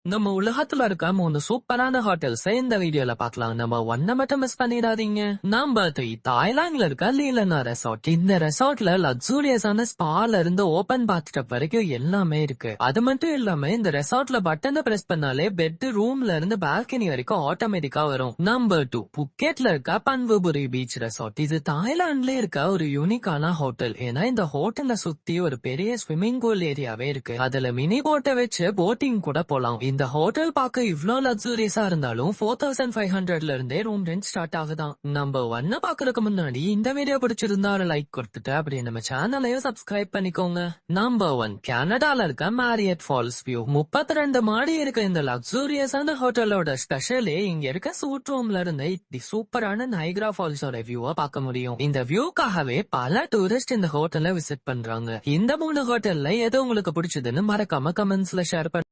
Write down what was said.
நம்ம உலகத்துல இருக்க 3 சூப்பரான ஹோட்டல்ஸ் இந்த வீடியோல பார்க்கலாம். நம்ம ஒன்ன மட்டும் மிஸ் பண்ணிடாதீங்க. நம்பர் 3 தாய்லாந்துல இருக்க லீலனா ரெசார்ட். இந்த ரெசார்ட்ல லக்ஸூரியஸான ஸ்பால இருந்து ஓபன் பாத்டப் வரைக்கும் எல்லாமே இருக்கு. அது மட்டும் இல்லாம இந்த ரெசார்ட்ல பட்டனை பிரஸ் பண்ணாலே பெட் ரூம்ல இருந்து பால்கனி வரைக்கும் ஆட்டோமேட்டிக்கா வரும். நம்பர் 2 புக்கெட்ல இருக்க பன்வபுரி பீச் ரெசார்ட். இது தாய்லாந்துல இருக்க ஒரு யூனிக்கான ஹோட்டல். ஏன்னா இந்த ஹோட்டலை சுத்தி ஒரு பெரிய ஸ்விம்மிங் பூல் ஏரியாவே இருக்கு. அதுல மினி போட்டை வச்சு போட்டிங் கூட போலாம். இந்த ஹோட்டல் பார்க்க இவ்ளோ லக்ஸூரியஸா இருந்தாலும் 4500ல இருந்தே ரூம் ரெண்ட் ஸ்டார்ட் ஆகுதான். நம்ம ஒன்ன பாக்குறதுக்கு முன்னாடி இந்த வீடியோ பிடிச்சிருந்தா ஒரு லைக் கொடுத்துட்டு அப்படியே நம்ம சேனலையும் சப்ஸ்கிரைப் பண்ணிக்கோங்க. நம்பர் 1 கனடால இருக்க மேரியட் ஃபால்ஸ் வியூ. 32 மாடி இருக்க இந்த லக்ஸூரியஸான ஹோட்டலோட ஸ்பெஷலே இங்க இருக்க சூட் ரூம்ல இருந்து இப்படி சூப்பரான நைக்ரா ஃபால்ஸோட வியூவை பார்க்க முடியும். இந்த வியூக்காகவே பல டூரிஸ்ட் இந்த ஹோட்டலை விசிட் பண்றாங்க. இந்த 3 ஹோட்டல்ல எது உங்களுக்கு பிடிச்சதுன்னு மறக்காம கமெண்ட்ஸ்ல ஷேர் பண்ணுங்க.